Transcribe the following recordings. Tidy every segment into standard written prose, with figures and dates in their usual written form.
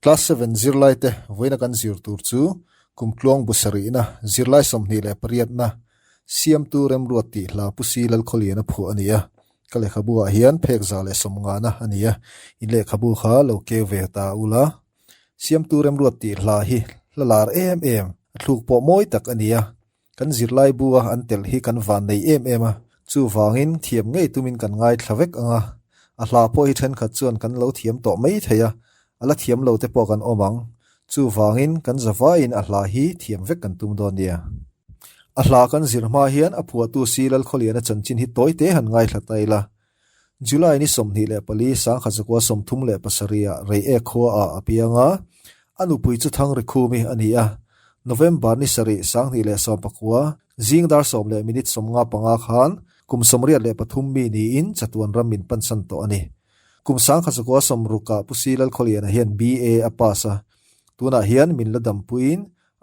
class 7 zirlai te voina kan zir tur chu kumtlong busari na zirlai somni le pariat na siam tu rem ruati la pusi lal kholiana phu ania kale khabu a hian phek za le somnga na ania in le khabu kha lo ke ve ta ula siam tu rem ruati la hi lalar em thluk po moi tak ania kan zirlai buwa an tel hi kan van nei em a chu wangin thiam ngei tumin kan ngai thlawek anga a hla po hi then khat chuan kan lo thiam to mai theya ala thiam lo te po kan omang chu wangin kan zawa in a hla hi thiam vek kan tum don nia a hla kan zirma hian a phua tu silal kholiana chanchin hi toite han ngai thataila July ni somni le pali sang khazakwa somthum le pasaria rei e kho a apianga anu pui chu thang rekhumi ania November ni sari sang ni le som pakwa jingdar som le minute somnga panga khan kum somria le pathum mi ni in chatuan ramin pansan to ani kum sang khazakwa somruka pusilal kholiana hian BA apasa tuna hian min ladam puin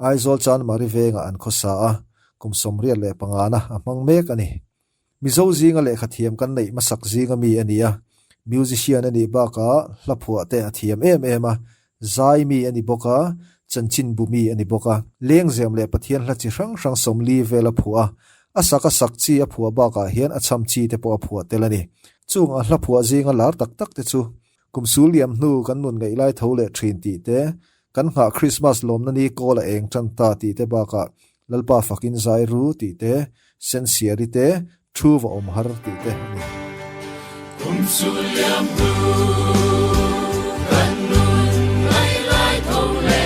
aizol chan marivenga an khosa a kum somria le pangana amang mek ani mizo zinga le khathiam kan nei masak zinga mi ania musician ani baka hlaphua te athiam em a zai mi ani boka chanchin bumi ani boka leng zem le pathian hla chi hrang hrang somli vela phua asaka sakchi a phua baka hian acham chi te po phua telani chung a hlaphua zinga lar tak tak te chu kumsuliam hnu kan nun ngai lai thole thin ti te kan nga Christmas lom na ni kola eng chan ta ti te baka lalpa fakin zai ru ti te sensiari te thuwa om har ti te ni kumsuliam hnu kan nun ngai lai thole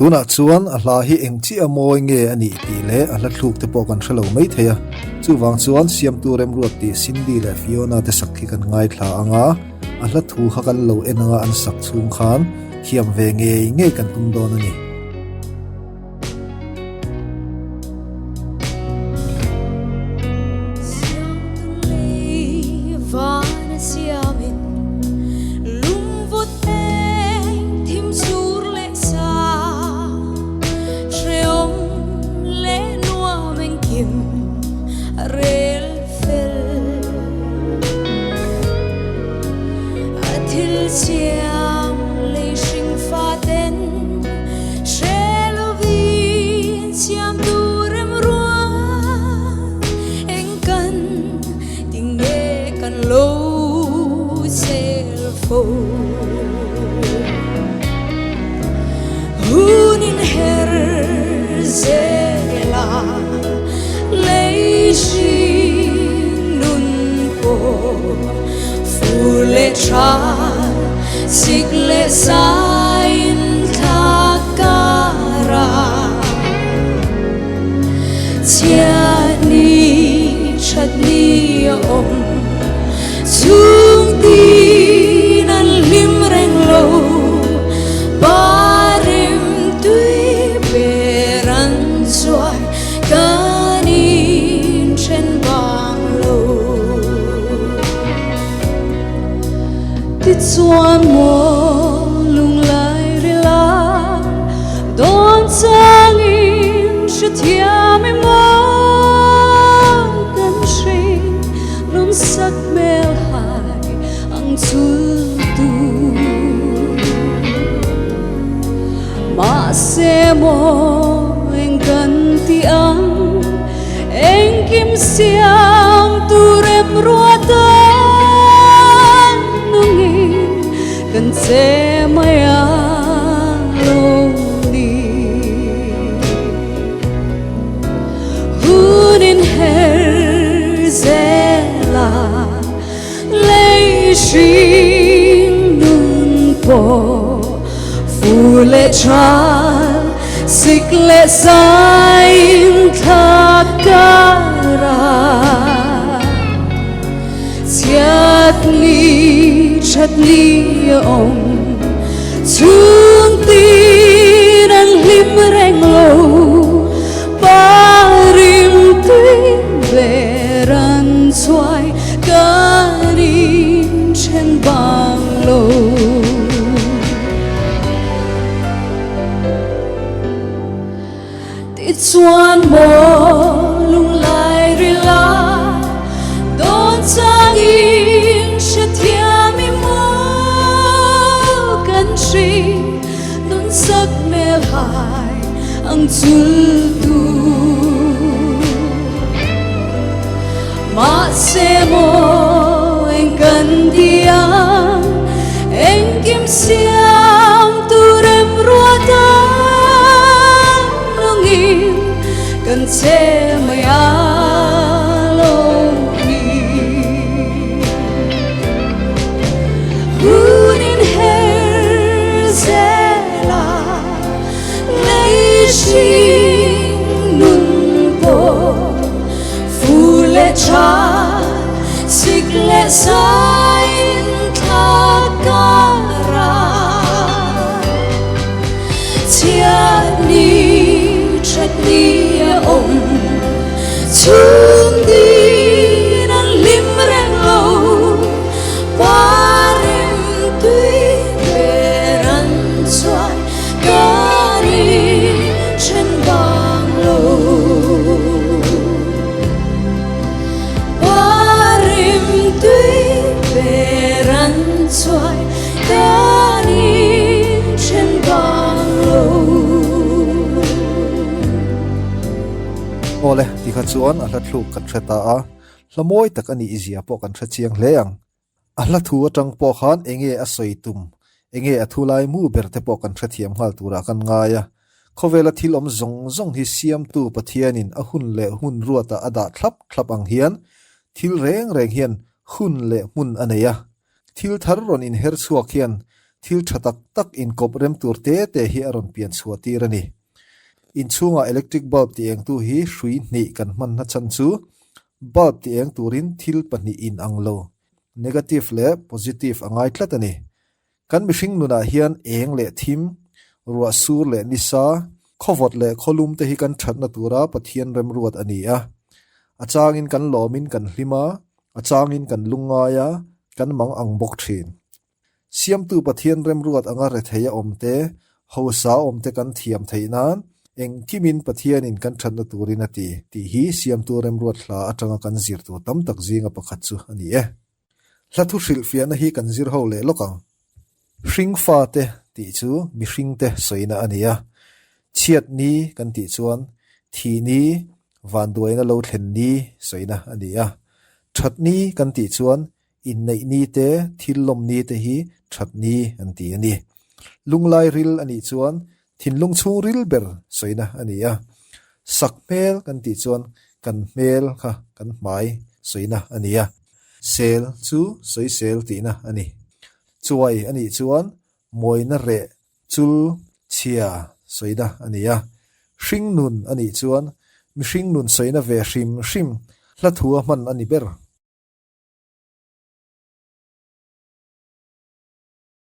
tuna chuan a hla hi eng chi a mawi nge ani ti le a hla thluk te pawh kan hrelo mai theia chuwang chuan siam tu rem ruat ti Cindy le Fiona te sakhi kan ngai thla anga a hla thu kha kan lo enanga an sak chung khan hiam ve nge kan tum don ani Hunin her zela leishin nun po fule tra sigle sain takara tiani chatni om chung tin an lim reng lo barim tui beran suai kanin chen bang lo ti chuan mo lung lai ri la don chang in shi thiam em mo kan shi lum sak mel hai ang chu tu ma se mo en kan ti ang en kim siang tu rem ruatan nungin kan se maya lo ni hunin her zela leishin nun po fule tral sikle sain takara chatni om chung tin an lim reng lo parim tui beran suai kanin chen bang lo ti chuan mo lung lai ri la don chang in she thiam mi mo kan shi nun sak mel hai ang chul tu ma se mo en kan diang en kim siam tu rem ruata nongin kan se maya lo ni hunin her zela leishin nun po fule cha sikle sain takara tiani ni om chung di nan lim reng lo parim tui beran chuan kari chen bang lo parim tui beran chuan kari chen bang lo ole ti kha chuan a hla thluk kan theta a hlamoi tak ani izia po kan tha chiang hleang a hla thu atang po khan enge a soitum enge a thulai mu berte po kan tha thiam hal tura kan ngaya khovela thil om zong zong hi siam tu pathianin a hun le hun ruata ada thlap thlap ang hian thil reng reng hian hun le mun aneya thil thar ron in her chuak hian thil thatak tak in kop rem tur te te hi aron pian chuatir ani in chunga electric bulb ti eng tu hi hrui hnih kan man na chan chu bulb ti eng turin thil pahnih in anglo negative le positive angai tlat ani kan mihring nuna hian eng le thim ruwa sur le nisa khovot le kholum te hi kan thatna tura pathian rem ruat ani a achangin kan lomin kan hlima achangin kan lungaya kan mang ang bok thin siam tu pathian rem ruat anga re theya omte hosa omte kan thiam theinan eng kimin pathian in kan thatna turin ati ti hi siam tu rem ruat hla atanga kan zir tu tam tak zinga pakhat chu ani e hlathu hril fiana hi kan zir ho le loka hring fa te ti chu mi hring te soina ania chiat ni kan ti chuan thi ni van duaina lo thlen ni soina ania that ni kan ti chuan in nei ni te thil lom ni te hi that ni an ti ani lunglai ril ani chuan thin lung chung ril ber soina ania sakmel kan ti chuan kan mel kha kan mai soina ania sel chu soi sel ti na ani chuai ani chuan moina re chul chia soina ania hring nun ani chuan mi hring nun soina ve hrim hrim hla thua man ani ber